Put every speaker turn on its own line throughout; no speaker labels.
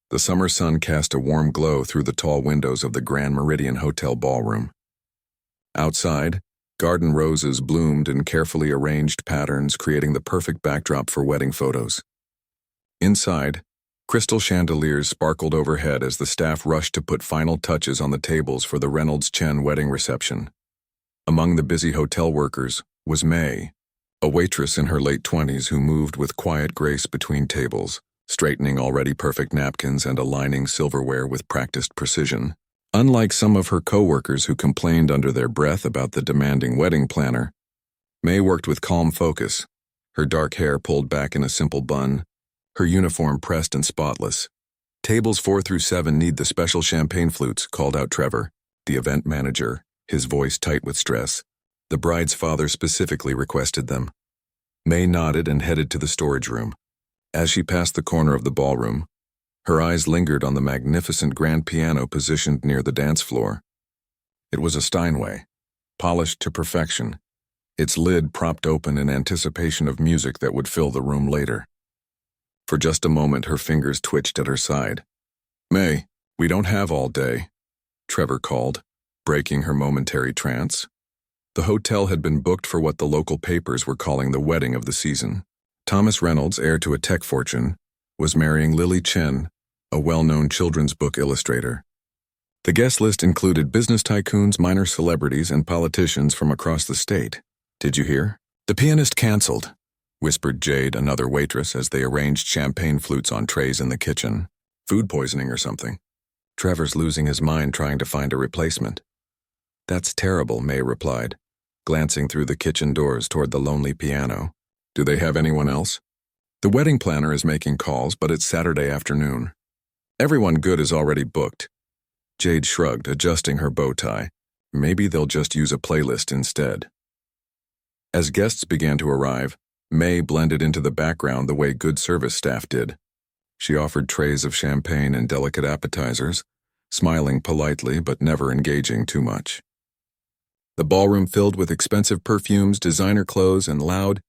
The summer sun cast a warm glow through the tall windows of the Grand Meridian Hotel ballroom. Outside, garden roses bloomed in carefully arranged patterns, creating the perfect backdrop for wedding photos. Inside, crystal chandeliers sparkled overhead as the staff rushed to put final touches on the tables for the Reynolds-Chen wedding reception. Among the busy hotel workers was May, a waitress in her late 20s who moved with quiet grace between tables, straightening already perfect napkins and aligning silverware with practiced precision. Unlike some of her co-workers who complained under their breath about the demanding wedding planner, May worked with calm focus, her dark hair pulled back in a simple bun, her uniform pressed and spotless. "Tables 4 through 7 need the special champagne flutes," called out Trevor, the event manager, his voice tight with stress. The bride's father specifically requested them. May nodded and headed to the storage room. As she passed the corner of the ballroom, her eyes lingered on the magnificent grand piano positioned near the dance floor. It was a Steinway, polished to perfection, its lid propped open in anticipation of music that would fill the room later. For just a moment, her fingers twitched at her side. "May, we don't have all day," Trevor called, breaking her momentary trance. The hotel had been booked for what the local papers were calling the wedding of the season. Thomas Reynolds, heir to a tech fortune, was marrying Lily Chen, a well-known children's book illustrator. The guest list included business tycoons, minor celebrities, and politicians from across the state. "Did you hear? The pianist canceled," whispered Jade, another waitress, as they arranged champagne flutes on trays in the kitchen. "Food poisoning or something." "Trevor's losing his mind trying to find a replacement." "That's terrible," May replied, glancing through the kitchen doors toward the lonely piano. "Do they have anyone else?" "The wedding planner is making calls, but it's Saturday afternoon. Everyone good is already booked." Jade shrugged, adjusting her bow tie. Maybe they'll just use a playlist instead. As guests began to arrive, May blended into the background the way good service staff did. She offered trays of champagne and delicate appetizers, smiling politely but never engaging too much. The ballroom filled with expensive perfumes, designer clothes, and loud,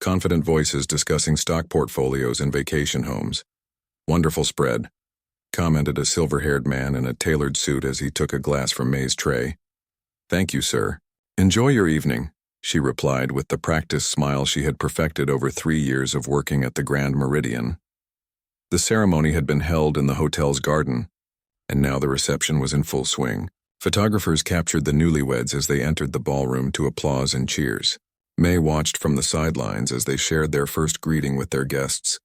confident voices discussing stock portfolios and vacation homes. "Wonderful spread," commented a silver-haired man in a tailored suit as he took a glass from May's tray. "Thank you, sir. Enjoy your evening," she replied with the practiced smile she had perfected over 3 years of working at the Grand Meridian. The ceremony had been held in the hotel's garden, and now the reception was in full swing. Photographers captured the newlyweds as they entered the ballroom to applause and cheers. May watched from the sidelines as they shared their first greeting with their guests,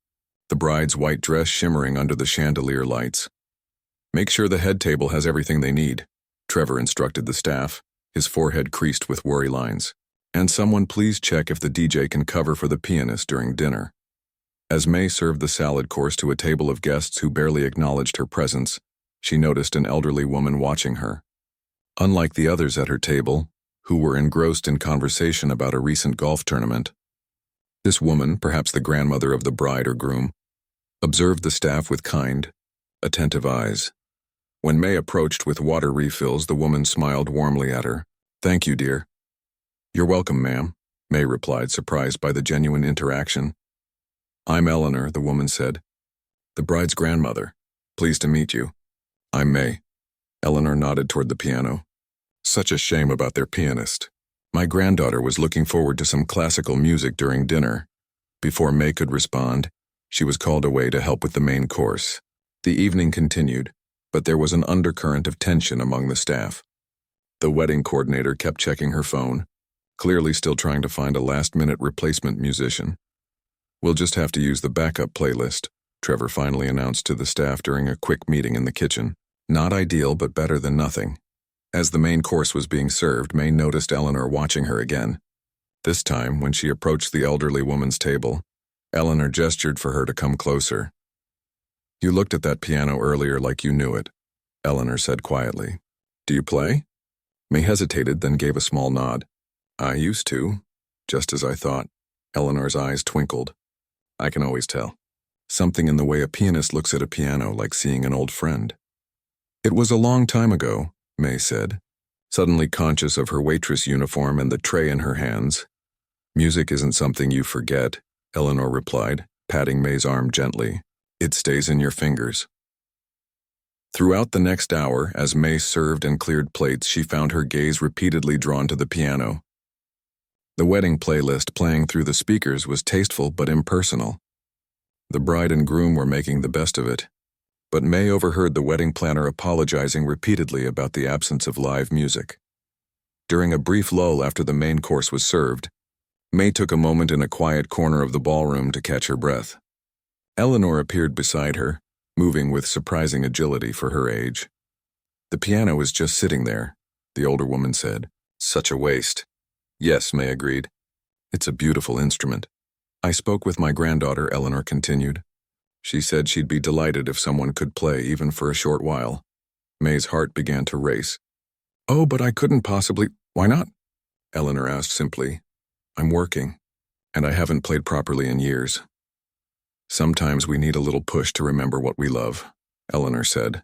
the bride's white dress shimmering under the chandelier lights. "Make sure the head table has everything they need," Trevor instructed the staff, his forehead creased with worry lines. "And someone please check if the DJ can cover for the pianist during dinner." As May served the salad course to a table of guests who barely acknowledged her presence, she noticed an elderly woman watching her. Unlike the others at her table, who were engrossed in conversation about a recent golf tournament, this woman, perhaps the grandmother of the bride or groom, observed the staff with kind, attentive eyes. When May approached with water refills, the woman smiled warmly at her. "Thank you, dear." "You're welcome, ma'am," May replied, surprised by the genuine interaction. "I'm Eleanor," the woman said. "The bride's grandmother. Pleased to meet you." "I'm May." Eleanor nodded toward the piano. "Such a shame about their pianist. My granddaughter was looking forward to some classical music during dinner." Before May could respond, she was called away to help with the main course. The evening continued, but there was an undercurrent of tension among the staff. The wedding coordinator kept checking her phone, clearly still trying to find a last-minute replacement musician. "We'll just have to use the backup playlist," Trevor finally announced to the staff during a quick meeting in the kitchen. Not ideal, but better than nothing. As the main course was being served, May noticed Eleanor watching her again. This time, when she approached the elderly woman's table, Eleanor gestured for her to come closer. "You looked at that piano earlier like you knew it," Eleanor said quietly. "Do you play?" May hesitated, then gave a small nod. "I used to, just as I thought." Eleanor's eyes twinkled. "I can always tell. Something in the way a pianist looks at a piano, like seeing an old friend." "It was a long time ago," May said, suddenly conscious of her waitress uniform and the tray in her hands. "Music isn't something you forget," Eleanor replied, patting May's arm gently. "It stays in your fingers." Throughout the next hour, as May served and cleared plates, she found her gaze repeatedly drawn to the piano. The wedding playlist playing through the speakers was tasteful but impersonal. The bride and groom were making the best of it, but May overheard the wedding planner apologizing repeatedly about the absence of live music. During a brief lull after the main course was served, May took a moment in a quiet corner of the ballroom to catch her breath. Eleanor appeared beside her, moving with surprising agility for her age. "The piano is just sitting there," the older woman said. "Such a waste." "Yes," May agreed. "It's a beautiful instrument." "I spoke with my granddaughter," Eleanor continued. "She said she'd be delighted if someone could play, even for a short while." May's heart began to race. "Oh, but I couldn't possibly—" "Why not?" Eleanor asked simply. "I'm working, and I haven't played properly in years." "Sometimes we need a little push to remember what we love," Eleanor said,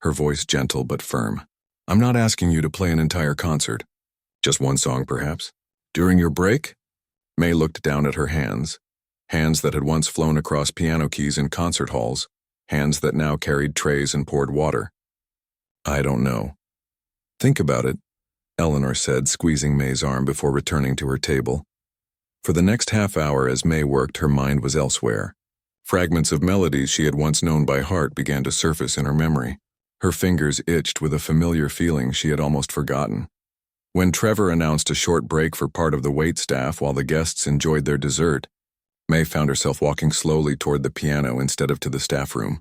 her voice gentle but firm. "I'm not asking you to play an entire concert. Just one song, perhaps. During your break?" May looked down at her hands that had once flown across piano keys in concert halls, hands that now carried trays and poured water. "I don't know." "Think about it," Eleanor said, squeezing May's arm before returning to her table. For the next half hour as May worked, her mind was elsewhere. Fragments of melodies she had once known by heart began to surface in her memory. Her fingers itched with a familiar feeling she had almost forgotten. When Trevor announced a short break for part of the wait staff while the guests enjoyed their dessert, May found herself walking slowly toward the piano instead of to the staff room.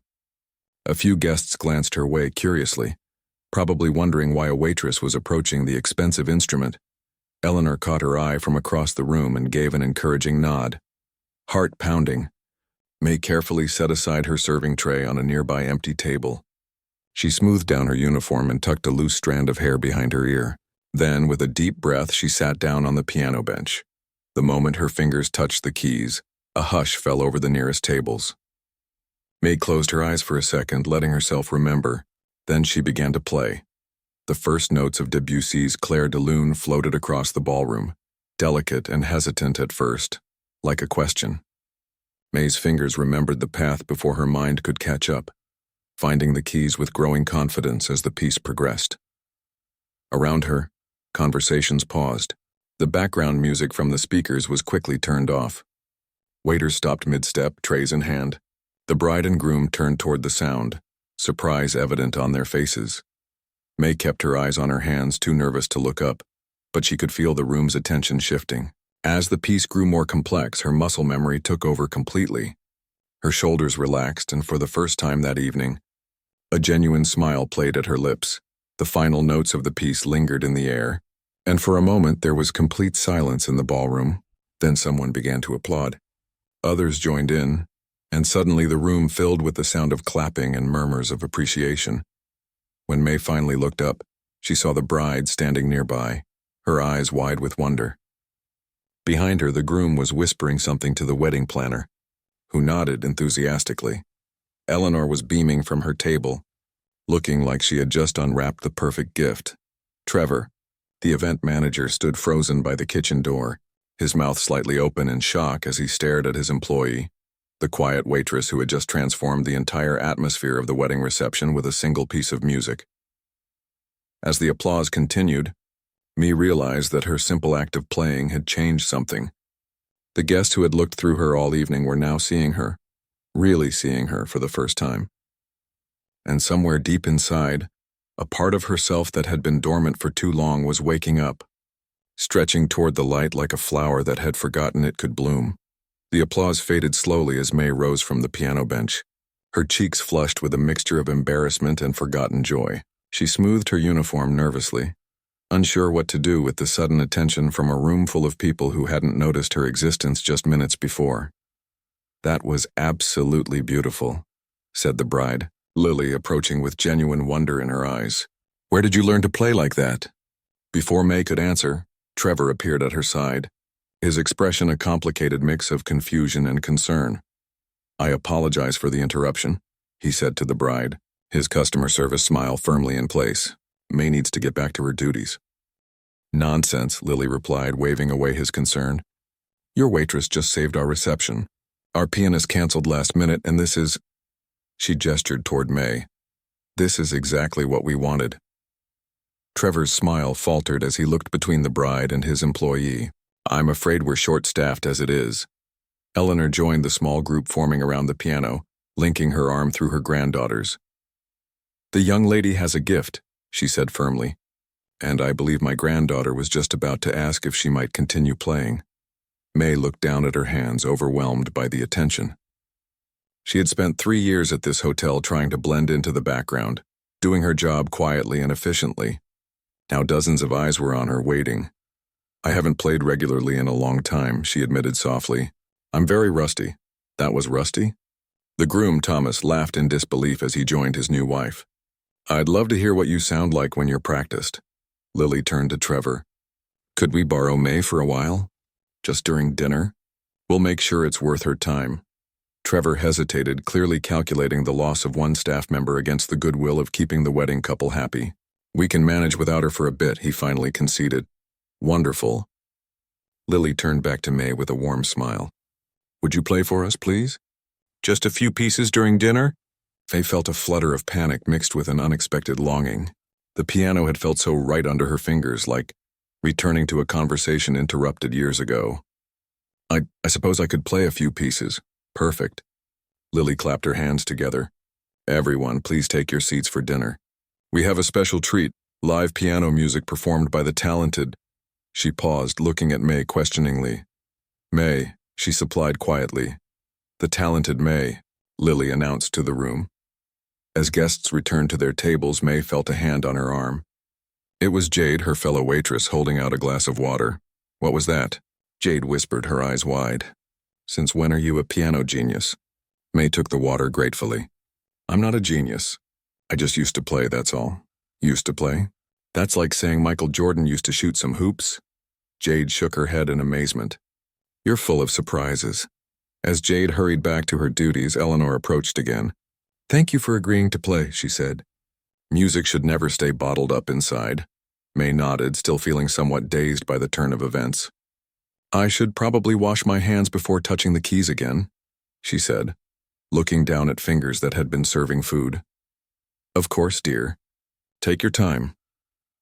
A few guests glanced her way curiously, probably wondering why a waitress was approaching the expensive instrument. Eleanor caught her eye from across the room and gave an encouraging nod. Heart pounding, May carefully set aside her serving tray on a nearby empty table. She smoothed down her uniform and tucked a loose strand of hair behind her ear. Then, with a deep breath, she sat down on the piano bench. The moment her fingers touched the keys, a hush fell over the nearest tables. May closed her eyes for a second, letting herself remember. Then she began to play. The first notes of Debussy's Clair de Lune floated across the ballroom, delicate and hesitant at first, like a question. May's fingers remembered the path before her mind could catch up, finding the keys with growing confidence as the piece progressed. Around her, conversations paused. The background music from the speakers was quickly turned off. Waiters stopped mid-step, trays in hand. The bride and groom turned toward the sound, surprise evident on their faces. May kept her eyes on her hands, too nervous to look up, but she could feel the room's attention shifting. As the piece grew more complex, her muscle memory took over completely. Her shoulders relaxed, and for the first time that evening, a genuine smile played at her lips. The final notes of the piece lingered in the air, and for a moment there was complete silence in the ballroom. Then someone began to applaud. Others joined in, and suddenly the room filled with the sound of clapping and murmurs of appreciation. When May finally looked up, she saw the bride standing nearby, her eyes wide with wonder. Behind her, the groom was whispering something to the wedding planner, who nodded enthusiastically. Eleanor was beaming from her table, looking like she had just unwrapped the perfect gift. Trevor, the event manager, stood frozen by the kitchen door, his mouth slightly open in shock as he stared at his employee, the quiet waitress who had just transformed the entire atmosphere of the wedding reception with a single piece of music. As the applause continued, May realized that her simple act of playing had changed something. The guests who had looked through her all evening were now seeing her, really seeing her for the first time. And somewhere deep inside, a part of herself that had been dormant for too long was waking up, stretching toward the light like a flower that had forgotten it could bloom. The applause faded slowly as May rose from the piano bench, her cheeks flushed with a mixture of embarrassment and forgotten joy. She smoothed her uniform nervously, unsure what to do with the sudden attention from a room full of people who hadn't noticed her existence just minutes before. "That was absolutely beautiful," said the bride, Lily approaching with genuine wonder in her eyes. "Where did you learn to play like that?" Before May could answer, Trevor appeared at her side, his expression a complicated mix of confusion and concern. "I apologize for the interruption," he said to the bride, his customer service smile firmly in place. "May needs to get back to her duties." "Nonsense," Lily replied, waving away his concern. "Your waitress just saved our reception. Our pianist canceled last minute, and this is—" She gestured toward May. This is exactly what we wanted. Trevor's smile faltered as he looked between the bride and his employee. I'm afraid we're short-staffed as it is. Eleanor joined the small group forming around the piano, linking her arm through her granddaughter's. The young lady has a gift, she said firmly, and I believe my granddaughter was just about to ask if she might continue playing. May looked down at her hands, overwhelmed by the attention. She had spent 3 years at this hotel trying to blend into the background, doing her job quietly and efficiently. Now dozens of eyes were on her, waiting. I haven't played regularly in a long time, she admitted softly. I'm very rusty. That was rusty? The groom, Thomas, laughed in disbelief as he joined his new wife. I'd love to hear what you sound like when you're practiced. Lily turned to Trevor. Could we borrow May for a while? Just during dinner? We'll make sure it's worth her time. Trevor hesitated, clearly calculating the loss of one staff member against the goodwill of keeping the wedding couple happy. We can manage without her for a bit, he finally conceded. Wonderful. Lily turned back to May with a warm smile. Would you play for us, please? Just a few pieces during dinner? Faye felt a flutter of panic mixed with an unexpected longing. The piano had felt so right under her fingers, like returning to a conversation interrupted years ago. I suppose I could play a few pieces. Perfect. Lily clapped her hands together. Everyone, please take your seats for dinner. We have a special treat, live piano music performed by the talented. She paused, looking at May questioningly. May, she supplied quietly. The talented May, Lily announced to the room. As guests returned to their tables, May felt a hand on her arm. It was Jade, her fellow waitress, holding out a glass of water. What was that? Jade whispered, her eyes wide. Since when are you a piano genius? May took the water gratefully. I'm not a genius. I just used to play, that's all. Used to play? That's like saying Michael Jordan used to shoot some hoops. Jade shook her head in amazement. You're full of surprises. As Jade hurried back to her duties, Eleanor approached again. Thank you for agreeing to play, she said. Music should never stay bottled up inside. May nodded, still feeling somewhat dazed by the turn of events. I should probably wash my hands before touching the keys again, she said, looking down at fingers that had been serving food. Of course, dear. Take your time.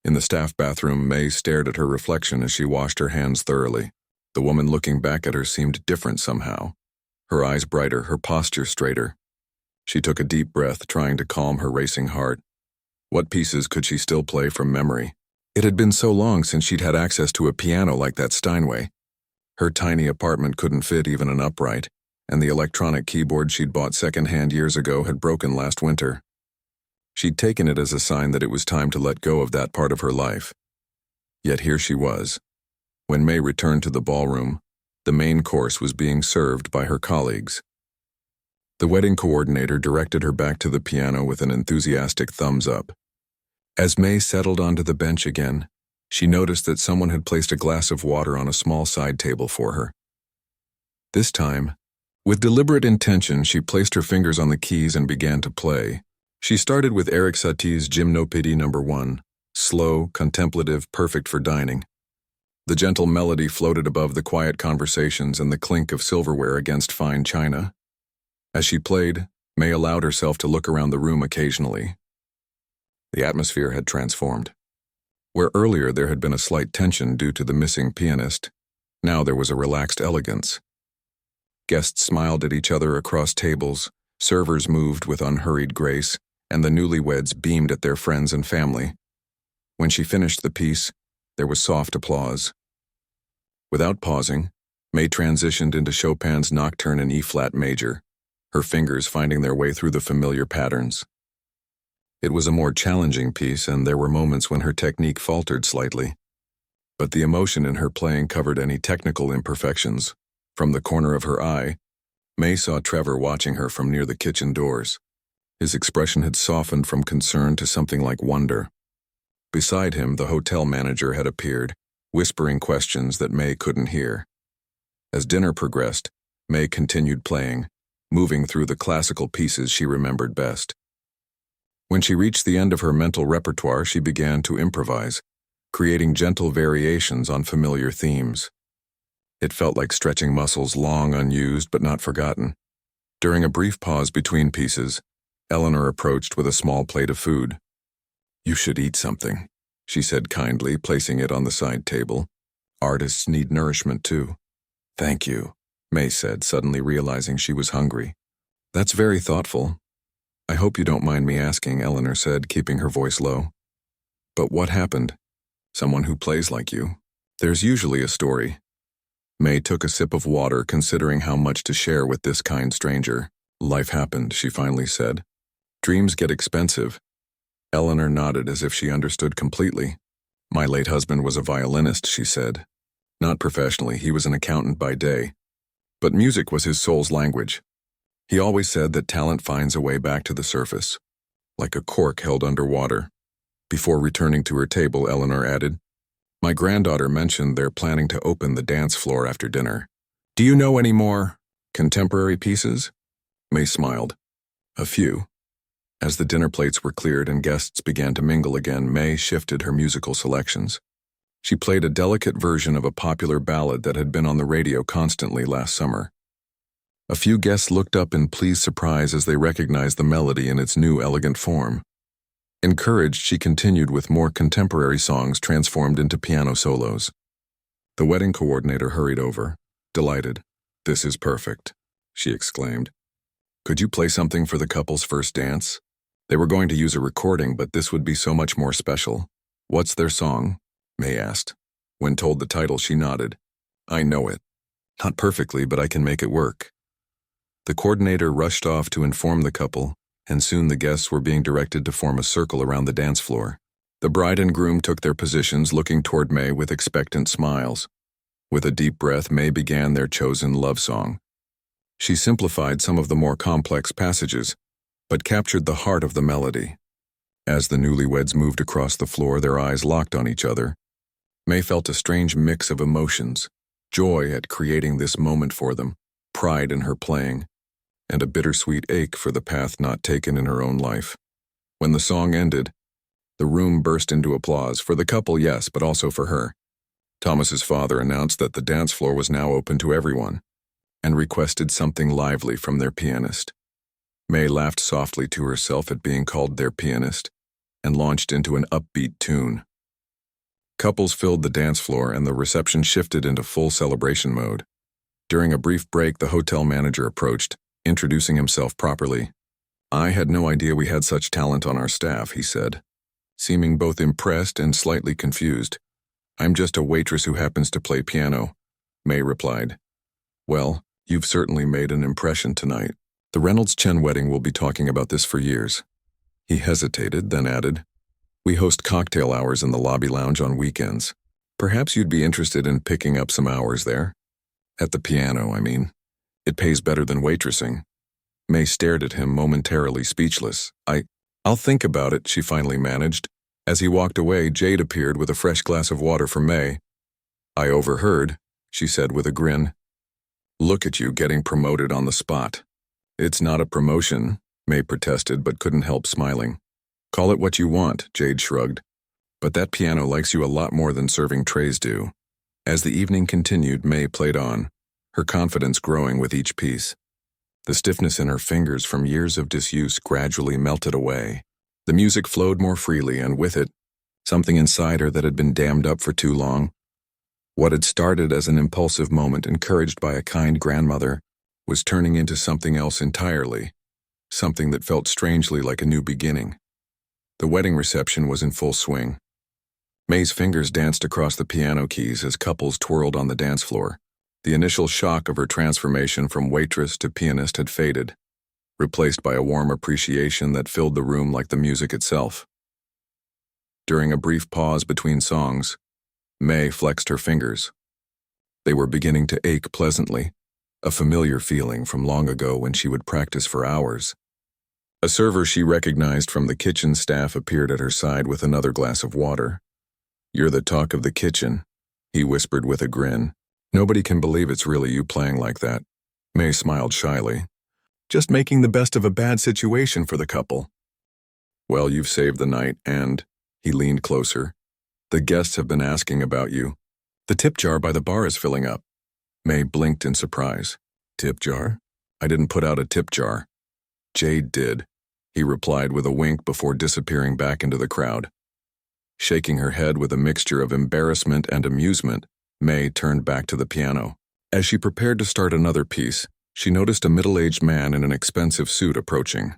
In the staff bathroom, May stared at her reflection as she washed her hands thoroughly. The woman looking back at her seemed different somehow. Her eyes brighter, her posture straighter. She took a deep breath, trying to calm her racing heart. What pieces could she still play from memory? It had been so long since she'd had access to a piano like that Steinway. Her tiny apartment couldn't fit even an upright, and the electronic keyboard she'd bought secondhand years ago had broken last winter. She'd taken it as a sign that it was time to let go of that part of her life. Yet here she was. When May returned to the ballroom, the main course was being served by her colleagues. The wedding coordinator directed her back to the piano with an enthusiastic thumbs up. As May settled onto the bench again, she noticed that someone had placed a glass of water on a small side table for her. This time, with deliberate intention, she placed her fingers on the keys and began to play. She started with Eric Satie's Gymnopédie No. 1, slow, contemplative, perfect for dining. The gentle melody floated above the quiet conversations and the clink of silverware against fine china. As she played, May allowed herself to look around the room occasionally. The atmosphere had transformed. Where earlier there had been a slight tension due to the missing pianist, now there was a relaxed elegance. Guests smiled at each other across tables, servers moved with unhurried grace, and the newlyweds beamed at their friends and family. When she finished the piece, there was soft applause. Without pausing, May transitioned into Chopin's Nocturne in E-flat major, her fingers finding their way through the familiar patterns. It was a more challenging piece, and there were moments when her technique faltered slightly. But the emotion in her playing covered any technical imperfections. From the corner of her eye, May saw Trevor watching her from near the kitchen doors. His expression had softened from concern to something like wonder. Beside him, the hotel manager had appeared, whispering questions that May couldn't hear. As dinner progressed, May continued playing, moving through the classical pieces she remembered best. When she reached the end of her mental repertoire, she began to improvise, creating gentle variations on familiar themes. It felt like stretching muscles long unused but not forgotten. During a brief pause between pieces, Eleanor approached with a small plate of food. "You should eat something," she said kindly, placing it on the side table. "Artists need nourishment too." "Thank you," May said, suddenly realizing she was hungry. "That's very thoughtful. I hope you don't mind me asking," Eleanor said, keeping her voice low. "But what happened? Someone who plays like you. There's usually a story." May took a sip of water, considering how much to share with this kind stranger. "Life happened," she finally said. "Dreams get expensive." Eleanor nodded as if she understood completely. "My late husband was a violinist," she said. "Not professionally, he was an accountant by day. But music was his soul's language. He always said that talent finds a way back to the surface, like a cork held underwater." Before returning to her table, Eleanor added, "My granddaughter mentioned they're planning to open the dance floor after dinner. Do you know any more contemporary pieces?" May smiled. "A few." As the dinner plates were cleared and guests began to mingle again, May shifted her musical selections. She played a delicate version of a popular ballad that had been on the radio constantly last summer. A few guests looked up in pleased surprise as they recognized the melody in its new elegant form. Encouraged, she continued with more contemporary songs transformed into piano solos. The wedding coordinator hurried over, delighted. "This is perfect," she exclaimed. "Could you play something for the couple's first dance? They were going to use a recording, but this would be so much more special." "What's their song?" May asked. When told the title, she nodded. "I know it. Not perfectly, but I can make it work." The coordinator rushed off to inform the couple, and soon the guests were being directed to form a circle around the dance floor. The bride and groom took their positions, looking toward May with expectant smiles. With a deep breath, May began their chosen love song. She simplified some of the more complex passages, but captured the heart of the melody. As the newlyweds moved across the floor, their eyes locked on each other. May felt a strange mix of emotions, joy at creating this moment for them, pride in her playing, and a bittersweet ache for the path not taken in her own life. When the song ended, the room burst into applause, for the couple, yes, but also for her. Thomas's father announced that the dance floor was now open to everyone, and requested something lively from their pianist. May laughed softly to herself at being called their pianist, and launched into an upbeat tune. Couples filled the dance floor, and the reception shifted into full celebration mode. During a brief break, the hotel manager approached, introducing himself properly. "I had no idea we had such talent on our staff," he said, seeming both impressed and slightly confused. "I'm just a waitress who happens to play piano," May replied. "Well, you've certainly made an impression tonight. The Reynolds-Chen wedding will be talking about this for years." He hesitated, then added, "We host cocktail hours in the lobby lounge on weekends. Perhaps you'd be interested in picking up some hours there. At the piano, I mean. It pays better than waitressing." May stared at him, momentarily speechless. I'll think about it," she finally managed. As he walked away, Jade appeared with a fresh glass of water for May. "I overheard," she said with a grin. "Look at you getting promoted on the spot." "It's not a promotion," May protested, but couldn't help smiling. "Call it what you want," Jade shrugged. "But that piano likes you a lot more than serving trays do." As the evening continued, May played on, her confidence growing with each piece. The stiffness in her fingers from years of disuse gradually melted away. The music flowed more freely, and with it, something inside her that had been dammed up for too long. What had started as an impulsive moment encouraged by a kind grandmother was turning into something else entirely, something that felt strangely like a new beginning. The wedding reception was in full swing. May's fingers danced across the piano keys as couples twirled on the dance floor. The initial shock of her transformation from waitress to pianist had faded, replaced by a warm appreciation that filled the room like the music itself. During a brief pause between songs, May flexed her fingers. They were beginning to ache pleasantly, a familiar feeling from long ago when she would practice for hours. A server she recognized from the kitchen staff appeared at her side with another glass of water. "You're the talk of the kitchen," he whispered with a grin. "Nobody can believe it's really you playing like that." May smiled shyly. "Just making the best of a bad situation for the couple." "Well, you've saved the night, and," he leaned closer, "the guests have been asking about you. The tip jar by the bar is filling up." May blinked in surprise. "Tip jar? I didn't put out a tip jar." "Jade did. he replied with a wink before disappearing back into the crowd. Shaking her head with a mixture of embarrassment and amusement, May turned back to the piano. As she prepared to start another piece, she noticed a middle-aged man in an expensive suit approaching.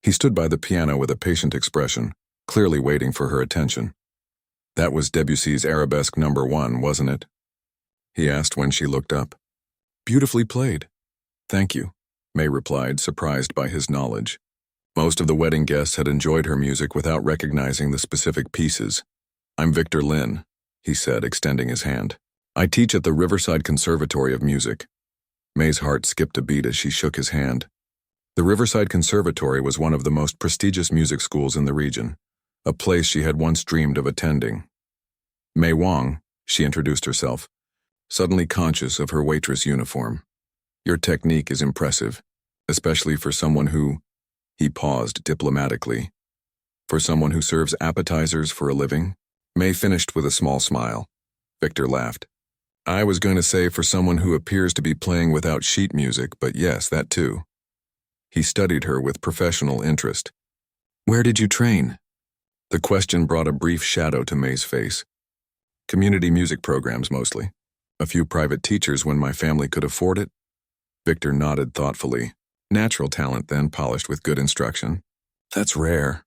He stood by the piano with a patient expression, clearly waiting for her attention. "That was Debussy's Arabesque No. 1, wasn't it?" he asked when she looked up. "Beautifully played." "Thank you," May replied, surprised by his knowledge. Most of the wedding guests had enjoyed her music without recognizing the specific pieces. "I'm Victor Lin," he said, extending his hand. "I teach at the Riverside Conservatory of Music." May's heart skipped a beat as she shook his hand. The Riverside Conservatory was one of the most prestigious music schools in the region, a place she had once dreamed of attending. "May Wong," she introduced herself, suddenly conscious of her waitress uniform. "Your technique is impressive, especially for someone who—" He paused diplomatically. "For someone who serves appetizers for a living?" May finished with a small smile. Victor laughed. "I was going to say for someone who appears to be playing without sheet music, but yes, that too." He studied her with professional interest. "Where did you train?" The question brought a brief shadow to May's face. "Community music programs, mostly. A few private teachers when my family could afford it." Victor nodded thoughtfully. "Natural talent, then, polished with good instruction." "That's rare."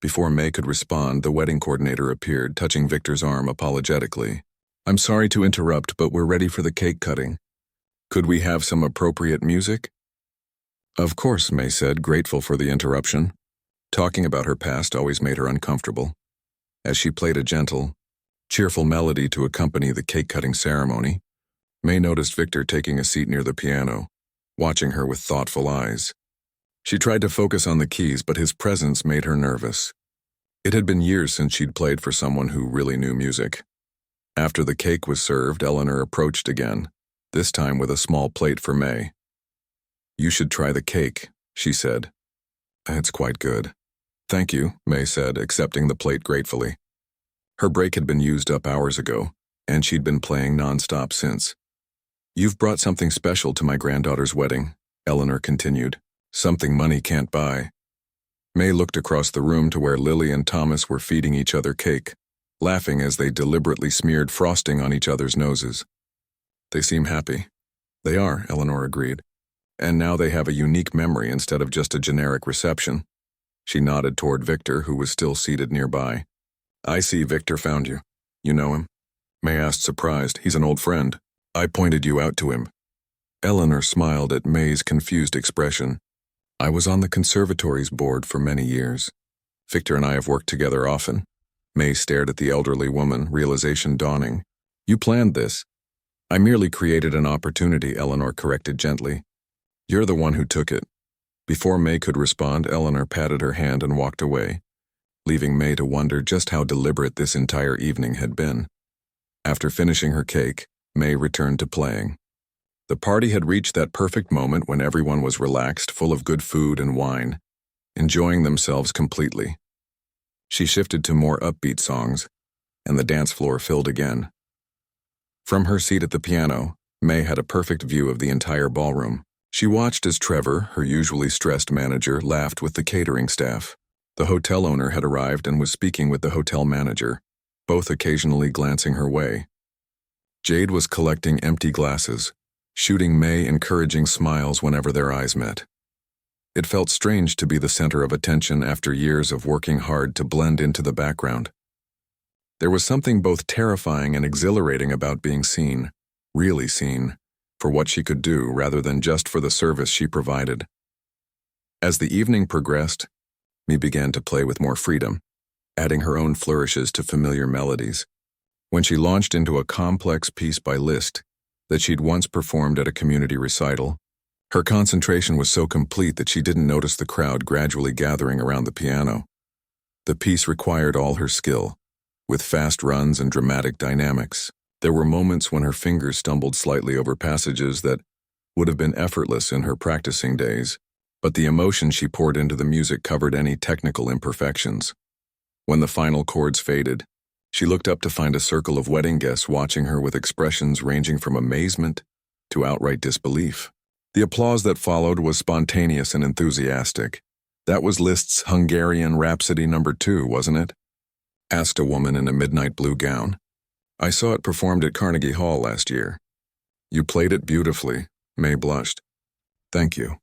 Before May could respond, the wedding coordinator appeared, touching Victor's arm apologetically. "I'm sorry to interrupt, but we're ready for the cake cutting. Could we have some appropriate music?" "Of course," May said, grateful for the interruption. Talking about her past always made her uncomfortable. As she played a gentle, cheerful melody to accompany the cake-cutting ceremony, May noticed Victor taking a seat near the piano, watching her with thoughtful eyes. She tried to focus on the keys, but his presence made her nervous. It had been years since she'd played for someone who really knew music. After the cake was served, Eleanor approached again, this time with a small plate for May. "You should try the cake," she said. "It's quite good." "Thank you," May said, accepting the plate gratefully. Her break had been used up hours ago, and she'd been playing nonstop since. "You've brought something special to my granddaughter's wedding," Eleanor continued. "Something money can't buy." May looked across the room to where Lily and Thomas were feeding each other cake, laughing as they deliberately smeared frosting on each other's noses. "They seem happy." "They are," Eleanor agreed. "And now they have a unique memory instead of just a generic reception." She nodded toward Victor, who was still seated nearby. "I see Victor found you. You know him?" May asked, surprised. "He's an old friend. I pointed you out to him." Eleanor smiled at May's confused expression. "I was on the conservatory's board for many years. Victor and I have worked together often." May stared at the elderly woman, realization dawning. "You planned this." "I merely created an opportunity," Eleanor corrected gently. "You're the one who took it." Before May could respond, Eleanor patted her hand and walked away, leaving May to wonder just how deliberate this entire evening had been. After finishing her cake, May returned to playing. The party had reached that perfect moment when everyone was relaxed, full of good food and wine, enjoying themselves completely. She shifted to more upbeat songs, and the dance floor filled again. From her seat at the piano, May had a perfect view of the entire ballroom. She watched as Trevor, her usually stressed manager, laughed with the catering staff. The hotel owner had arrived and was speaking with the hotel manager, both occasionally glancing her way. Jade was collecting empty glasses, shooting May encouraging smiles whenever their eyes met. It felt strange to be the center of attention after years of working hard to blend into the background. There was something both terrifying and exhilarating about being seen, really seen, for what she could do rather than just for the service she provided. As the evening progressed, May began to play with more freedom, adding her own flourishes to familiar melodies. When she launched into a complex piece by Liszt that she'd once performed at a community recital, her concentration was so complete that she didn't notice the crowd gradually gathering around the piano. The piece required all her skill, with fast runs and dramatic dynamics. There were moments when her fingers stumbled slightly over passages that would have been effortless in her practicing days, but the emotion she poured into the music covered any technical imperfections. When the final chords faded, she looked up to find a circle of wedding guests watching her with expressions ranging from amazement to outright disbelief. The applause that followed was spontaneous and enthusiastic, That was Liszt's Hungarian Rhapsody No. 2, wasn't it? Asked a woman in a midnight blue gown. I saw it performed at Carnegie Hall last year. You played it beautifully, May blushed. Thank you.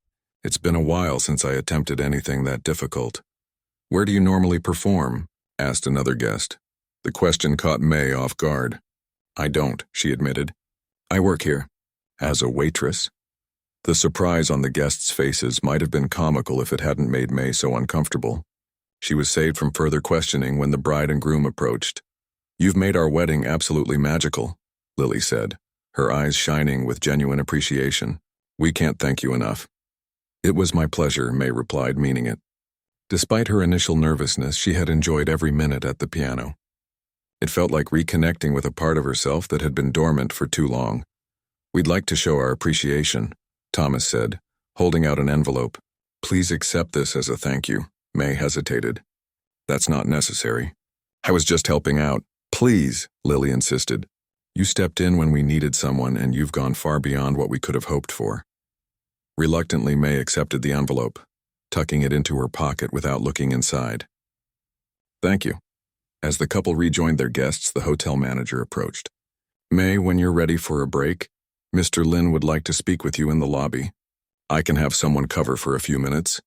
It's been a while since I attempted anything that difficult. Where do you normally perform? Asked another guest. The question caught May off guard. I don't, she admitted. I work here. As a waitress? The surprise on the guests' faces might have been comical if it hadn't made May so uncomfortable. She was saved from further questioning when the bride and groom approached. You've made our wedding absolutely magical, Lily said, her eyes shining with genuine appreciation. We can't thank you enough. It was my pleasure, May replied, meaning it. Despite her initial nervousness, she had enjoyed every minute at the piano. It felt like reconnecting with a part of herself that had been dormant for too long. We'd like to show our appreciation, Thomas said, holding out an envelope. Please accept this as a thank you. May hesitated. That's not necessary. I was just helping out. Please, Lily insisted. You stepped in when we needed someone, and you've gone far beyond what we could have hoped for. Reluctantly, May accepted the envelope, tucking it into her pocket without looking inside. Thank you. As the couple rejoined their guests, the hotel manager approached. May, when you're ready for a break, Mr. Lin would like to speak with you in the lobby. I can have someone cover for a few minutes.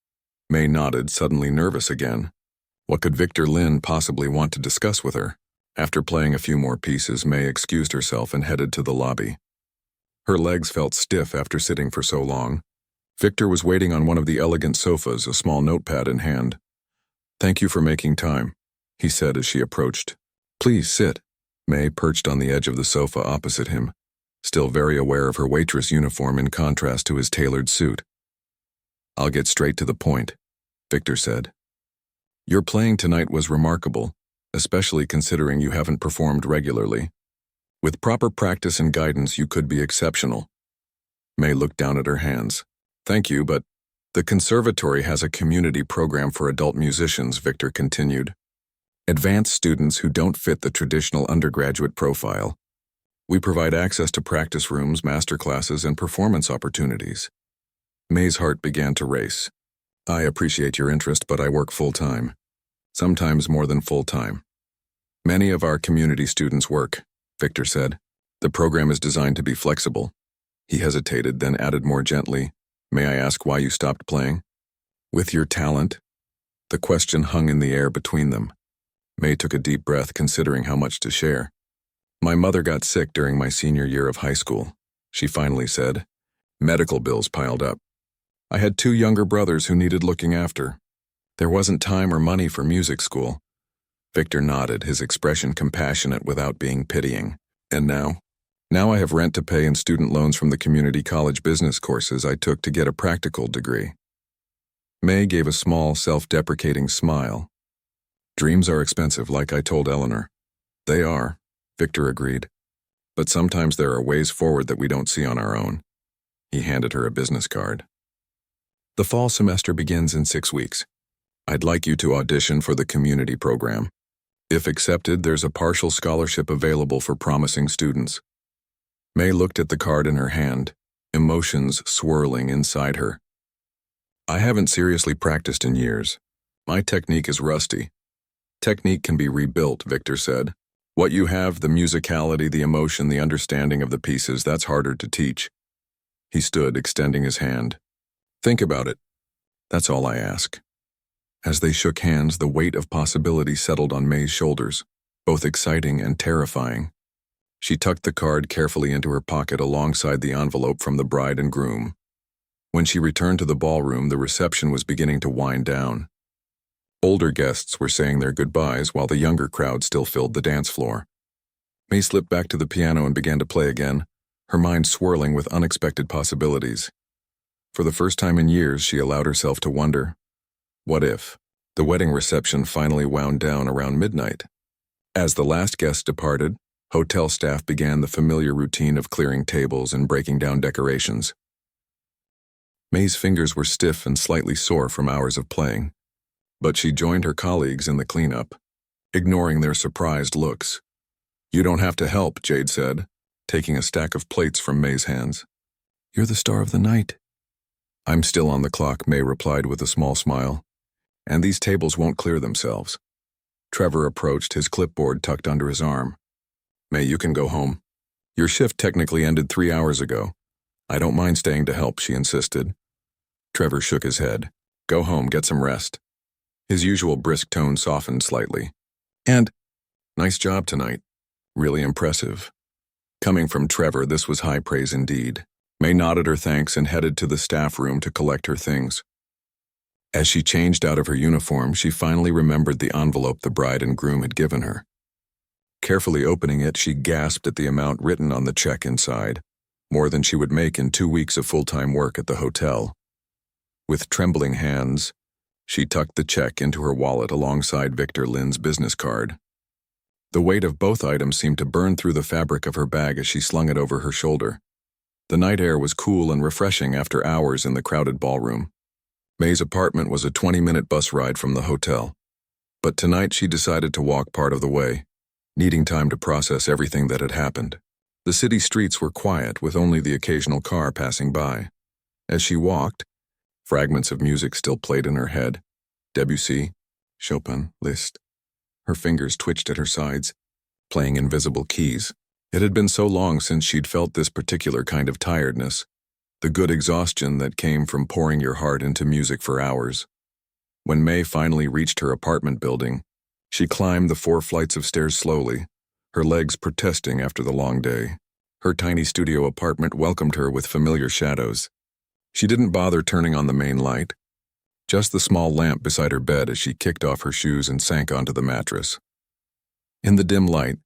May nodded, suddenly nervous again. What could Victor Lin possibly want to discuss with her? After playing a few more pieces, May excused herself and headed to the lobby. Her legs felt stiff after sitting for so long. Victor was waiting on one of the elegant sofas, a small notepad in hand. Thank you for making time, he said as she approached. Please sit. May perched on the edge of the sofa opposite him, still very aware of her waitress uniform in contrast to his tailored suit. I'll get straight to the point, Victor said. Your playing tonight was remarkable, especially considering you haven't performed regularly. With proper practice and guidance, you could be exceptional. May looked down at her hands. Thank you, but the conservatory has a community program for adult musicians, Victor continued. Advanced students who don't fit the traditional undergraduate profile. We provide access to practice rooms, master classes, and performance opportunities. May's heart began to race. I appreciate your interest, but I work full-time. Sometimes more than full-time. Many of our community students work, Victor said. The program is designed to be flexible. He hesitated, then added more gently, May I ask why you stopped playing? With your talent? The question hung in the air between them. May took a deep breath, considering how much to share. My mother got sick during my senior year of high school, she finally said. Medical bills piled up. I had 2 younger brothers who needed looking after. There wasn't time or money for music school. Victor nodded, his expression compassionate without being pitying. And now? Now I have rent to pay and student loans from the community college business courses I took to get a practical degree. May gave a small, self-deprecating smile. Dreams are expensive, like I told Eleanor. They are, Victor agreed. But sometimes there are ways forward that we don't see on our own. He handed her a business card. The fall semester begins in 6 weeks. I'd like you to audition for the community program. If accepted, there's a partial scholarship available for promising students. May looked at the card in her hand, emotions swirling inside her. I haven't seriously practiced in years. My technique is rusty. Technique can be rebuilt, Victor said. What you have, the musicality, the emotion, the understanding of the pieces, that's harder to teach. He stood, extending his hand. Think about it. That's all I ask. As they shook hands, the weight of possibility settled on May's shoulders, both exciting and terrifying. She tucked the card carefully into her pocket alongside the envelope from the bride and groom. When she returned to the ballroom, the reception was beginning to wind down. Older guests were saying their goodbyes while the younger crowd still filled the dance floor. May slipped back to the piano and began to play again, her mind swirling with unexpected possibilities. For the first time in years, she allowed herself to wonder, what if? The wedding reception finally wound down around midnight. As the last guest departed, hotel staff began the familiar routine of clearing tables and breaking down decorations. May's fingers were stiff and slightly sore from hours of playing, but she joined her colleagues in the cleanup, ignoring their surprised looks. You don't have to help, Jade said, taking a stack of plates from May's hands. You're the star of the night. I'm still on the clock, May replied with a small smile. and these tables won't clear themselves. Trevor approached, his clipboard tucked under his arm. May, you can go home. Your shift technically ended 3 hours ago. I don't mind staying to help, she insisted. Trevor shook his head. Go home, get some rest. His usual brisk tone softened slightly. And, nice job tonight. Really impressive. Coming from Trevor, this was high praise indeed. May nodded her thanks and headed to the staff room to collect her things. As she changed out of her uniform, she finally remembered the envelope the bride and groom had given her. Carefully opening it, she gasped at the amount written on the check inside, more than she would make in 2 weeks of full-time work at the hotel. With trembling hands, she tucked the check into her wallet alongside Victor Lin's business card. The weight of both items seemed to burn through the fabric of her bag as she slung it over her shoulder. The night air was cool and refreshing after hours in the crowded ballroom. May's apartment was a 20-minute bus ride from the hotel. But tonight she decided to walk part of the way, needing time to process everything that had happened. The city streets were quiet, with only the occasional car passing by. As she walked, fragments of music still played in her head. Debussy, Chopin, Liszt. Her fingers twitched at her sides, playing invisible keys. It had been so long since she'd felt this particular kind of tiredness, the good exhaustion that came from pouring your heart into music for hours. When May finally reached her apartment building, she climbed the 4 flights of stairs slowly, her legs protesting after the long day. Her tiny studio apartment welcomed her with familiar shadows. She didn't bother turning on the main light, just the small lamp beside her bed as she kicked off her shoes and sank onto the mattress. In the dim light,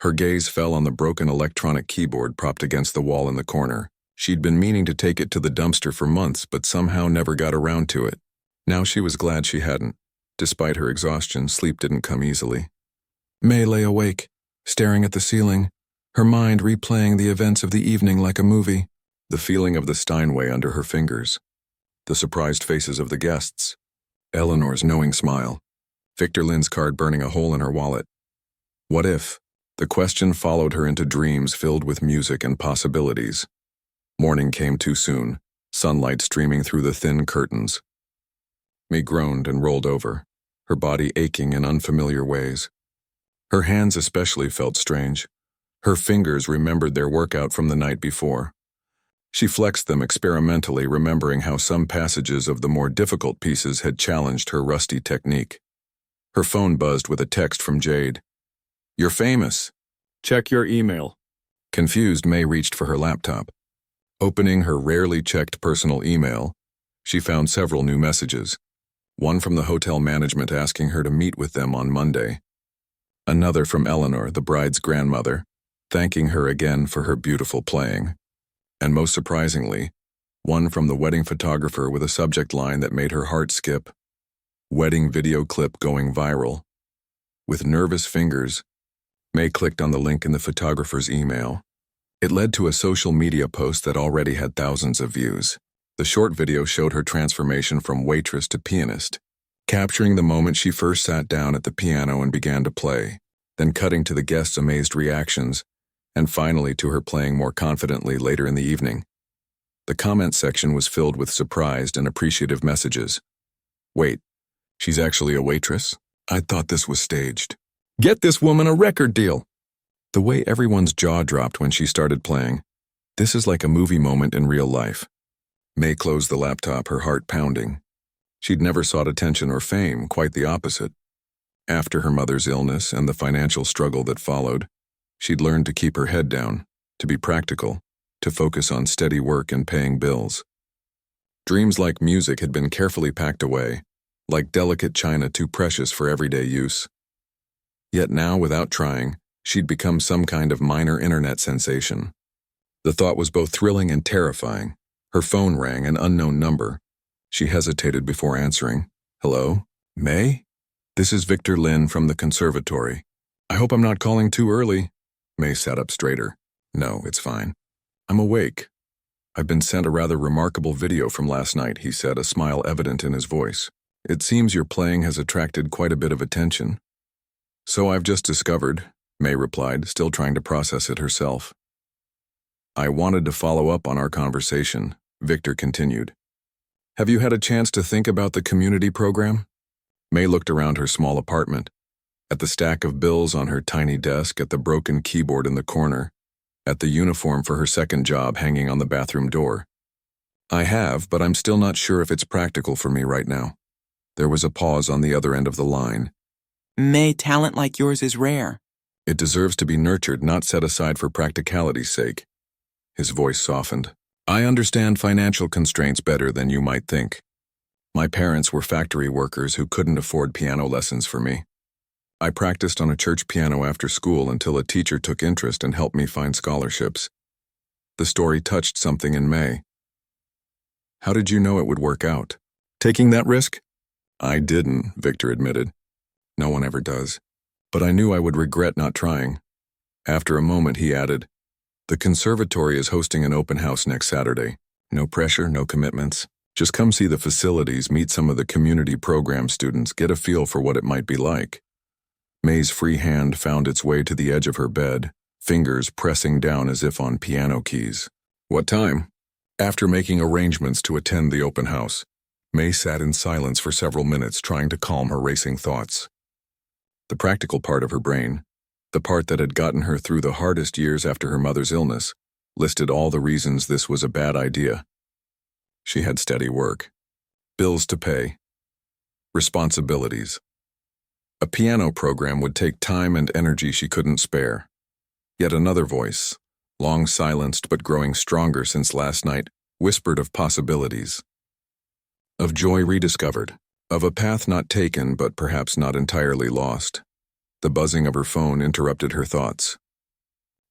her gaze fell on the broken electronic keyboard propped against the wall in the corner. She'd been meaning to take it to the dumpster for months, but somehow never got around to it. Now she was glad she hadn't. Despite her exhaustion, sleep didn't come easily. May lay awake, staring at the ceiling, her mind replaying the events of the evening like a movie. The feeling of the Steinway under her fingers, the surprised faces of the guests, Eleanor's knowing smile, Victor Lin's card burning a hole in her wallet. What if? The question followed her into dreams filled with music and possibilities. Morning came too soon, sunlight streaming through the thin curtains. May groaned and rolled over, her body aching in unfamiliar ways. Her hands especially felt strange. Her fingers remembered their workout from the night before. She flexed them experimentally, remembering how some passages of the more difficult pieces had challenged her rusty technique. Her phone buzzed with a text from Jade. "You're famous. Check your email." Confused, May reached for her laptop. Opening her rarely checked personal email, she found several new messages. One from the hotel management asking her to meet with them on Monday. Another from Eleanor, the bride's grandmother, thanking her again for her beautiful playing. And most surprisingly, one from the wedding photographer with a subject line that made her heart skip. Wedding video clip going viral. With nervous fingers, May clicked on the link in the photographer's email. It led to a social media post that already had thousands of views. The short video showed her transformation from waitress to pianist, capturing the moment she first sat down at the piano and began to play, then cutting to the guests' amazed reactions, and finally to her playing more confidently later in the evening. The comment section was filled with surprised and appreciative messages. Wait, she's actually a waitress? I thought this was staged. Get this woman a record deal! The way everyone's jaw dropped when she started playing. This is like a movie moment in real life. May closed the laptop, her heart pounding. She'd never sought attention or fame, quite the opposite. After her mother's illness and the financial struggle that followed, she'd learned to keep her head down, to be practical, to focus on steady work and paying bills. Dreams like music had been carefully packed away, like delicate china too precious for everyday use. Yet now, without trying, she'd become some kind of minor internet sensation. The thought was both thrilling and terrifying. Her phone rang, an unknown number. She hesitated before answering. Hello? May? This is Victor Lin from the conservatory. I hope I'm not calling too early. May sat up straighter. No, it's fine. I'm awake. I've been sent a rather remarkable video from last night, he said, a smile evident in his voice. It seems your playing has attracted quite a bit of attention. So I've just discovered, May replied, still trying to process it herself. I wanted to follow up on our conversation, Victor continued. Have you had a chance to think about the community program? May looked around her small apartment, at the stack of bills on her tiny desk, at the broken keyboard in the corner, at the uniform for her second job hanging on the bathroom door. I have, but I'm still not sure if it's practical for me right now. There was a pause on the other end of the line.
May, talent like yours is rare.
It deserves to be nurtured, not set aside for practicality's sake. His voice softened. I understand financial constraints better than you might think. My parents were factory workers who couldn't afford piano lessons for me. I practiced on a church piano after school until a teacher took interest and helped me find scholarships. The story touched something in May. How did you know it would work out? Taking that risk? I didn't, Victor admitted. No one ever does. But I knew I would regret not trying. After a moment, he added, the conservatory is hosting an open house next Saturday. No pressure, no commitments. Just come see the facilities, meet some of the community program students, get a feel for what it might be like. May's free hand found its way to the edge of her bed, fingers pressing down as if on piano keys. What time? After making arrangements to attend the open house, May sat in silence for several minutes trying to calm her racing thoughts. The practical part of her brain, the part that had gotten her through the hardest years after her mother's illness, listed all the reasons this was a bad idea. She had steady work, bills to pay, responsibilities. A piano program would take time and energy she couldn't spare. Yet another voice, long silenced but growing stronger since last night, whispered of possibilities. Of joy rediscovered, of a path not taken but perhaps not entirely lost. The buzzing of her phone interrupted her thoughts.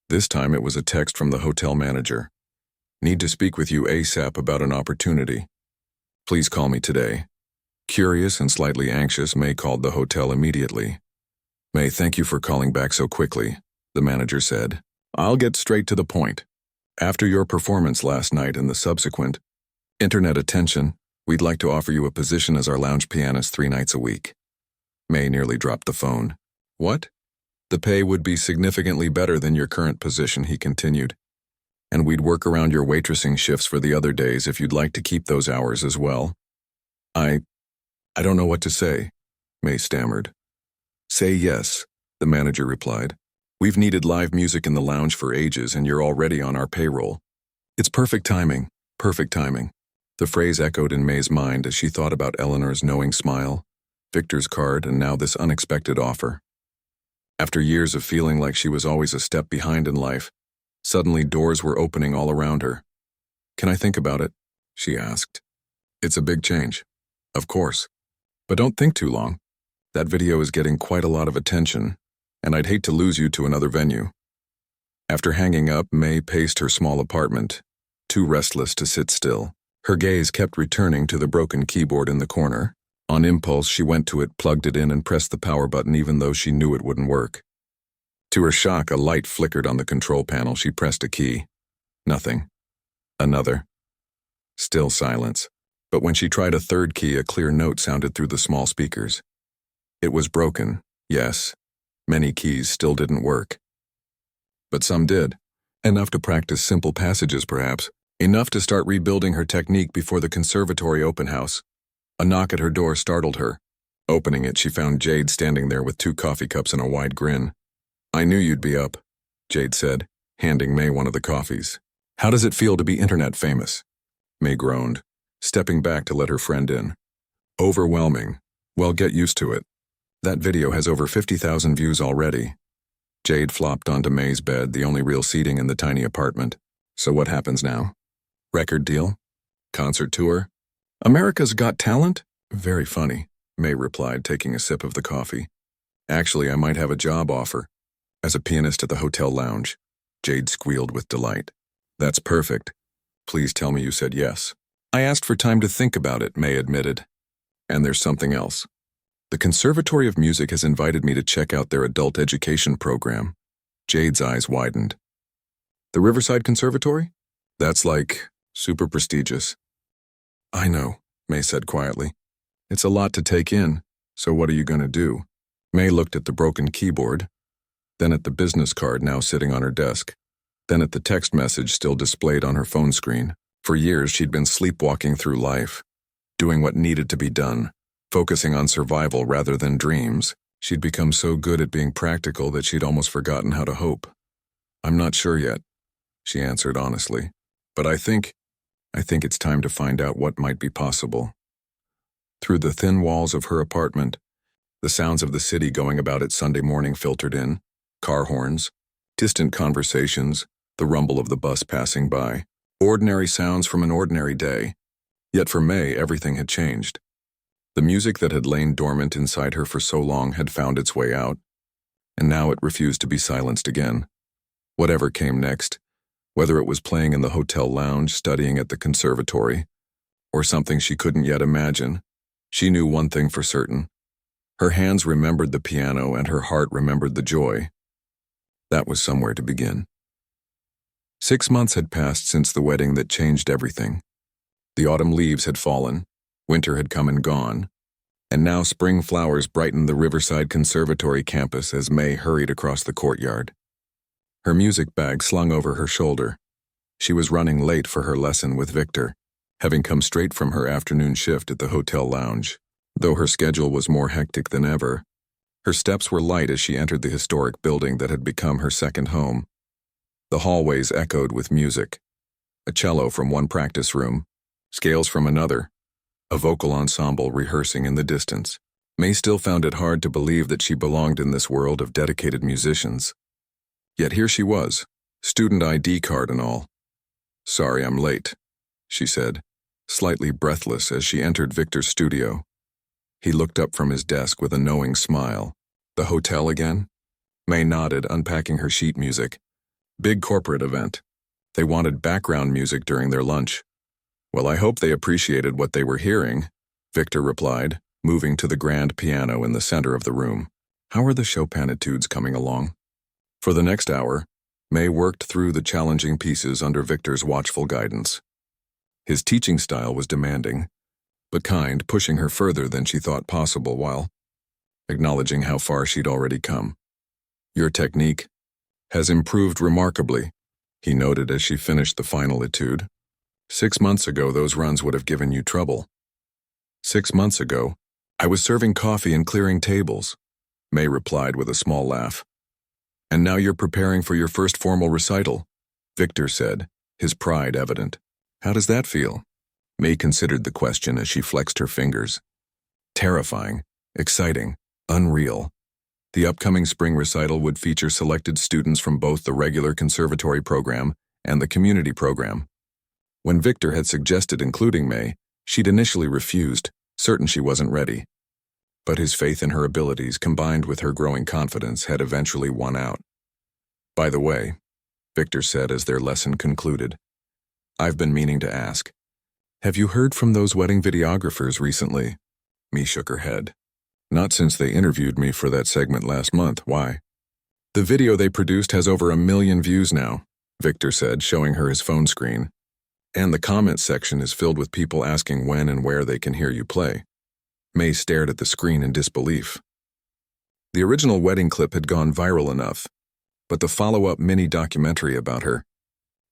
This time it was a text from the hotel manager. Need to speak with you ASAP about an opportunity. Please call me today. Curious and slightly anxious, May called the hotel immediately. May, thank you for calling back so quickly, the manager said. I'll get straight to the point. After your performance last night and the subsequent internet attention, we'd like to offer you a position as our lounge pianist 3 nights a week. May nearly dropped the phone. What? The pay would be significantly better than your current position, he continued. And we'd work around your waitressing shifts for the other days if you'd like to keep those hours as well. I don't know what to say, May stammered. Say yes, the manager replied. We've needed live music in the lounge for ages and you're already on our payroll. It's perfect timing, perfect timing. The phrase echoed in May's mind as she thought about Eleanor's knowing smile, Victor's card, and now this unexpected offer. After years of feeling like she was always a step behind in life, suddenly doors were opening all around her. Can I think about it? She asked. It's a big change. Of course. But don't think too long. That video is getting quite a lot of attention, and I'd hate to lose you to another venue. After hanging up, May paced her small apartment, too restless to sit still. Her gaze kept returning to the broken keyboard in the corner. On impulse, she went to it, plugged it in, and pressed the power button even though she knew it wouldn't work. To her shock, a light flickered on the control panel. She pressed a key. Nothing. Another. Still silence. But when she tried a third key, a clear note sounded through the small speakers. It was broken, yes. Many keys still didn't work. But some did. Enough to practice simple passages, perhaps. Enough to start rebuilding her technique before the conservatory open house. A knock at her door startled her. Opening it, she found Jade standing there with 2 coffee cups and a wide grin. I knew you'd be up, Jade said, handing May one of the coffees. How does it feel to be internet famous? May groaned, stepping back to let her friend in. Overwhelming. Well, get used to it. That video has over 50,000 views already. Jade flopped onto May's bed, the only real seating in the tiny apartment. So what happens now? Record deal? Concert tour? America's Got Talent? Very funny, May replied, taking a sip of the coffee. Actually, I might have a job offer. As a pianist at the hotel lounge. Jade squealed with delight. That's perfect. Please tell me you said yes. I asked for time to think about it, May admitted. And there's something else. The Conservatory of Music has invited me to check out their adult education program. Jade's eyes widened. The Riverside Conservatory? That's like super prestigious. I know, May said quietly. It's a lot to take in, so what are you going to do? May looked at the broken keyboard, then at the business card now sitting on her desk, then at the text message still displayed on her phone screen. For years she'd been sleepwalking through life, doing what needed to be done, Focusing on survival rather than dreams, she'd become so good at being practical that she'd almost forgotten how to hope. "I'm not sure yet," she answered honestly. "But I think it's time to find out what might be possible." Through the thin walls of her apartment, the sounds of the city going about its Sunday morning filtered in: car horns, distant conversations, the rumble of the bus passing by. Ordinary sounds from an ordinary day. Yet for May, everything had changed. The music that had lain dormant inside her for so long had found its way out, and now it refused to be silenced again. Whatever came next, whether it was playing in the hotel lounge, studying at the conservatory, or something she couldn't yet imagine, she knew one thing for certain. Her hands remembered the piano and her heart remembered the joy. That was somewhere to begin. 6 months had passed since the wedding that changed everything. The autumn leaves had fallen, winter had come and gone, and now spring flowers brightened the Riverside Conservatory campus as May hurried across the courtyard. Her music bag slung over her shoulder. She was running late for her lesson with Victor, having come straight from her afternoon shift at the hotel lounge. Though her schedule was more hectic than ever, her steps were light as she entered the historic building that had become her second home. The hallways echoed with music. A cello from one practice room, scales from another, a vocal ensemble rehearsing in the distance. May still found it hard to believe that she belonged in this world of dedicated musicians. Yet here she was, student ID card and all. "Sorry I'm late," she said, slightly breathless as she entered Victor's studio. He looked up from his desk with a knowing smile. "The hotel again?" May nodded, unpacking her sheet music. "Big corporate event. They wanted background music during their lunch." "Well, I hope they appreciated what they were hearing," Victor replied, moving to the grand piano in the center of the room. "How are the Chopin etudes coming along?" For the next hour, May worked through the challenging pieces under Victor's watchful guidance. His teaching style was demanding, but kind, pushing her further than she thought possible while acknowledging how far she'd already come. "Your technique has improved remarkably," he noted as she finished the final etude. 6 months ago, those runs would have given you trouble." 6 months ago, I was serving coffee and clearing tables," May replied with a small laugh. "And now you're preparing for your first formal recital," Victor said, his pride evident. "How does that feel?" May considered the question as she flexed her fingers. Terrifying, exciting, unreal. The upcoming spring recital would feature selected students from both the regular conservatory program and the community program. When Victor had suggested including May, she'd initially refused, certain she wasn't ready. But his faith in her abilities combined with her growing confidence had eventually won out. "By the way," Victor said as their lesson concluded, "I've been meaning to ask. Have you heard from those wedding videographers recently?" May shook her head. "Not since they interviewed me for that segment last month. Why?" "The video they produced has over 1 million views now," Victor said, showing her his phone screen. "And the comments section is filled with people asking when and where they can hear you play." May stared at the screen in disbelief. The original wedding clip had gone viral enough, but the follow-up mini-documentary about her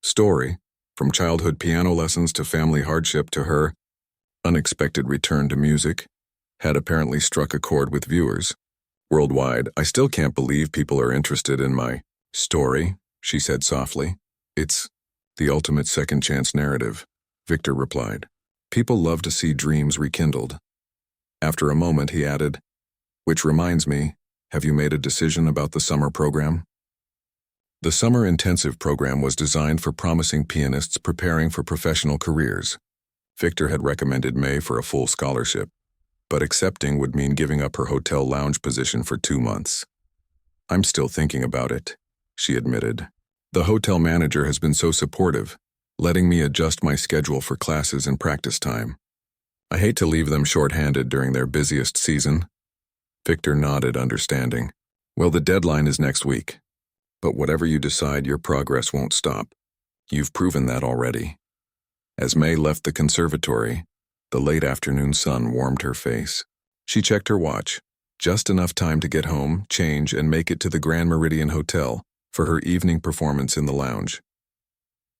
story, from childhood piano lessons to family hardship to her unexpected return to music, had apparently struck a chord with viewers. "Worldwide, I still can't believe people are interested in my story," she said softly. "It's the ultimate second chance narrative," Victor replied. "People love to see dreams rekindled." After a moment, he added, "Which reminds me, have you made a decision about the summer program?" The summer intensive program was designed for promising pianists preparing for professional careers. Victor had recommended May for a full scholarship, but accepting would mean giving up her hotel lounge position for 2 months. "I'm still thinking about it," she admitted. "The hotel manager has been so supportive, letting me adjust my schedule for classes and practice time. I hate to leave them short-handed during their busiest season." Victor nodded, understanding. "Well, the deadline is next week. But whatever you decide, your progress won't stop. You've proven that already." As May left the conservatory, the late afternoon sun warmed her face. She checked her watch. Just enough time to get home, change, and make it to the Grand Meridian Hotel for her evening performance in the lounge.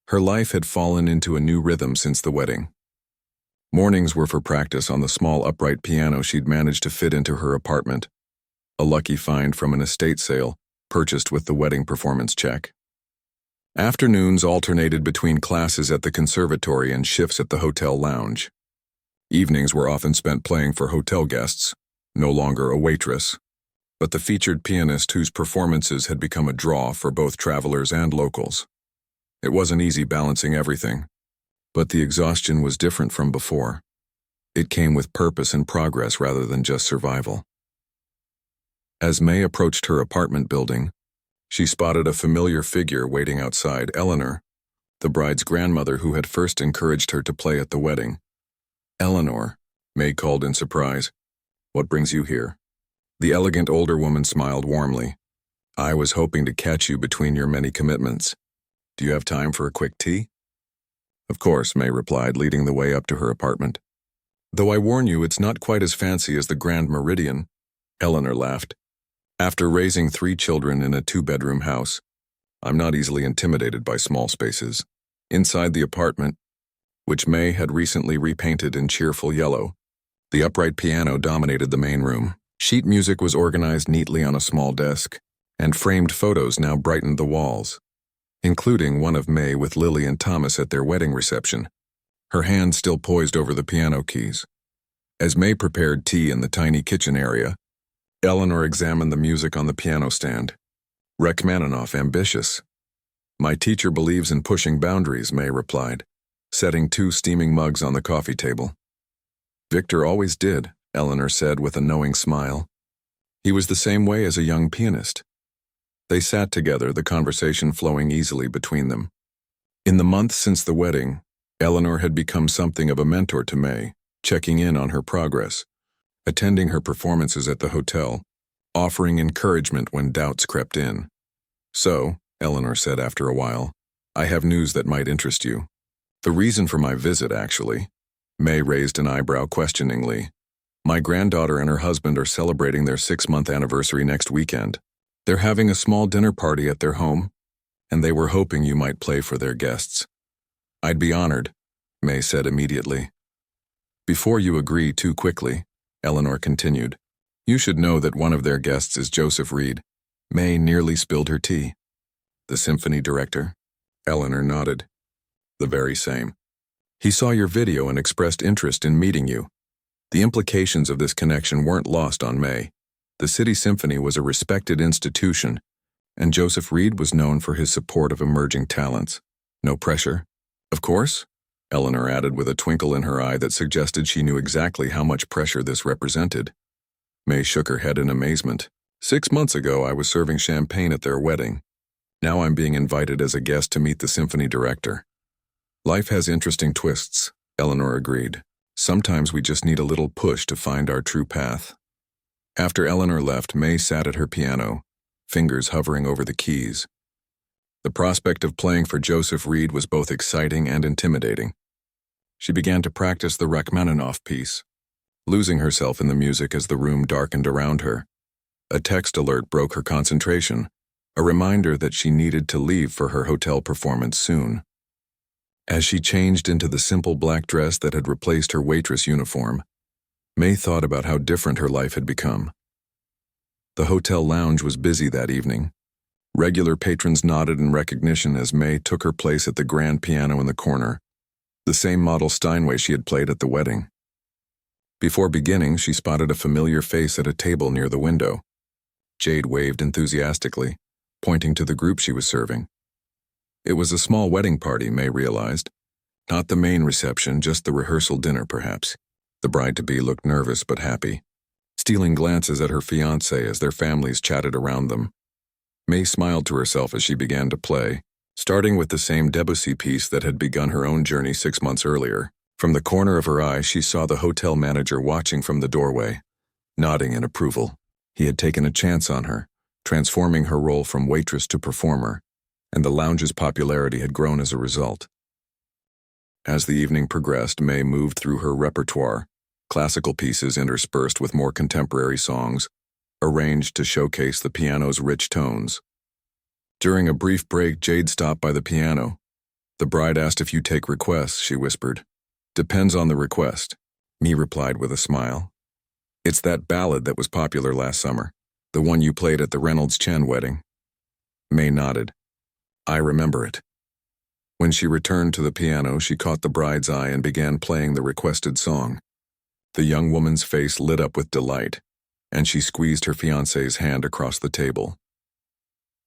Her life had fallen into a new rhythm since the wedding. Mornings were for practice on the small upright piano she'd managed to fit into her apartment, a lucky find from an estate sale purchased with the wedding performance check. Afternoons alternated between classes at the conservatory and shifts at the hotel lounge. Evenings were often spent playing for hotel guests, no longer a waitress, but the featured pianist whose performances had become a draw for both travelers and locals. It wasn't easy balancing everything, but the exhaustion was different from before. It came with purpose and progress rather than just survival. As May approached her apartment building, she spotted a familiar figure waiting outside, Eleanor, the bride's grandmother who had first encouraged her to play at the wedding. "Eleanor," May called in surprise. "What brings you here?" The elegant older woman smiled warmly. "I was hoping to catch you between your many commitments. Do you have time for a quick tea?" "Of course," May replied, leading the way up to her apartment. "Though I warn you, it's not quite as fancy as the Grand Meridian," Eleanor laughed. "After raising 3 children in a 2-bedroom house, I'm not easily intimidated by small spaces." Inside the apartment, which May had recently repainted in cheerful yellow, the upright piano dominated the main room. Sheet music was organized neatly on a small desk, and framed photos now brightened the walls, including one of May with Lily and Thomas at their wedding reception, her hand still poised over the piano keys. As May prepared tea in the tiny kitchen area, Eleanor examined the music on the piano stand. "Rachmaninoff, ambitious." "My teacher believes in pushing boundaries," May replied, setting 2 steaming mugs on the coffee table. "Victor always did," Eleanor said with a knowing smile. "He was the same way as a young pianist." They sat together, the conversation flowing easily between them. In the months since the wedding, Eleanor had become something of a mentor to May, checking in on her progress, attending her performances at the hotel, offering encouragement when doubts crept in. "So," Eleanor said after a while, "I have news that might interest you." "The reason for my visit, actually." May raised an eyebrow questioningly. "My granddaughter and her husband are celebrating their 6-month anniversary next weekend. They're having a small dinner party at their home, and they were hoping you might play for their guests." "I'd be honored," May said immediately. "Before you agree too quickly," Eleanor continued, "you should know that one of their guests is Joseph Reed." May nearly spilled her tea. "The symphony director?" Eleanor nodded. "The very same. He saw your video and expressed interest in meeting you." The implications of this connection weren't lost on May. The City Symphony was a respected institution, and Joseph Reed was known for his support of emerging talents. "No pressure?" "Of course," Eleanor added with a twinkle in her eye that suggested she knew exactly how much pressure this represented. May shook her head in amazement. 6 months ago, I was serving champagne at their wedding. Now I'm being invited as a guest to meet the symphony director." "Life has interesting twists," Eleanor agreed. "Sometimes we just need a little push to find our true path." After Eleanor left, May sat at her piano, fingers hovering over the keys. The prospect of playing for Joseph Reed was both exciting and intimidating. She began to practice the Rachmaninoff piece, losing herself in the music as the room darkened around her. A text alert broke her concentration, a reminder that she needed to leave for her hotel performance soon. As she changed into the simple black dress that had replaced her waitress uniform, May thought about how different her life had become. The hotel lounge was busy that evening. Regular patrons nodded in recognition as May took her place at the grand piano in the corner, the same model Steinway she had played at the wedding. Before beginning, she spotted a familiar face at a table near the window. Jade waved enthusiastically, pointing to the group she was serving. It was a small wedding party, May realized. Not the main reception, just the rehearsal dinner, perhaps. The bride-to-be looked nervous but happy, stealing glances at her fiancé as their families chatted around them. May smiled to herself as she began to play, starting with the same Debussy piece that had begun her own journey 6 months earlier. From the corner of her eye, she saw the hotel manager watching from the doorway, nodding in approval. He had taken a chance on her, transforming her role from waitress to performer, and the lounge's popularity had grown as a result. As the evening progressed, May moved through her repertoire, classical pieces interspersed with more contemporary songs, arranged to showcase the piano's rich tones. During a brief break, Jade stopped by the piano. "The bride asked if you take requests," she whispered. Depends on the request, May replied with a smile. It's that ballad that was popular last summer, the one you played at the Reynolds-Chen wedding. May nodded. I remember it. When she returned to the piano, she caught the bride's eye and began playing the requested song. The young woman's face lit up with delight, and she squeezed her fiancé's hand across the table.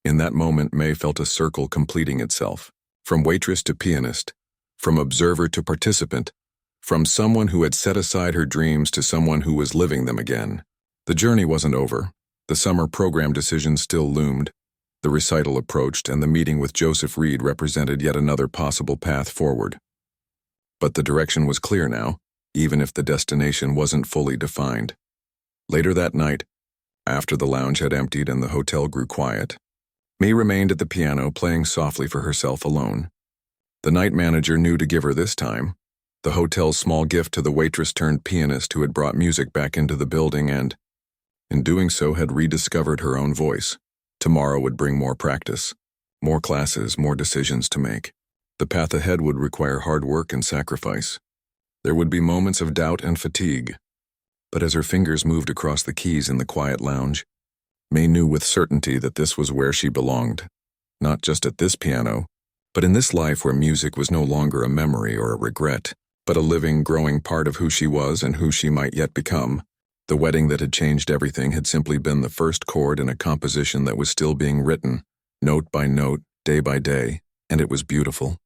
In that moment, May felt a circle completing itself, from waitress to pianist, from observer to participant, from someone who had set aside her dreams to someone who was living them again. The journey wasn't over. The summer program decision still loomed. The recital approached, and the meeting with Joseph Reed represented yet another possible path forward. But the direction was clear now, even if the destination wasn't fully defined. Later that night, after the lounge had emptied and the hotel grew quiet, May remained at the piano playing softly for herself alone. The night manager knew to give her this time, the hotel's small gift to the waitress-turned-pianist who had brought music back into the building and, in doing so, had rediscovered her own voice. Tomorrow would bring more practice, more classes, more decisions to make. The path ahead would require hard work and sacrifice. There would be moments of doubt and fatigue. But as her fingers moved across the keys in the quiet lounge, May knew with certainty that this was where she belonged. Not just at this piano, but in this life where music was no longer a memory or a regret, but a living, growing part of who she was and who she might yet become. The wedding that had changed everything had simply been the first chord in a composition that was still being written, note by note, day by day, and it was beautiful.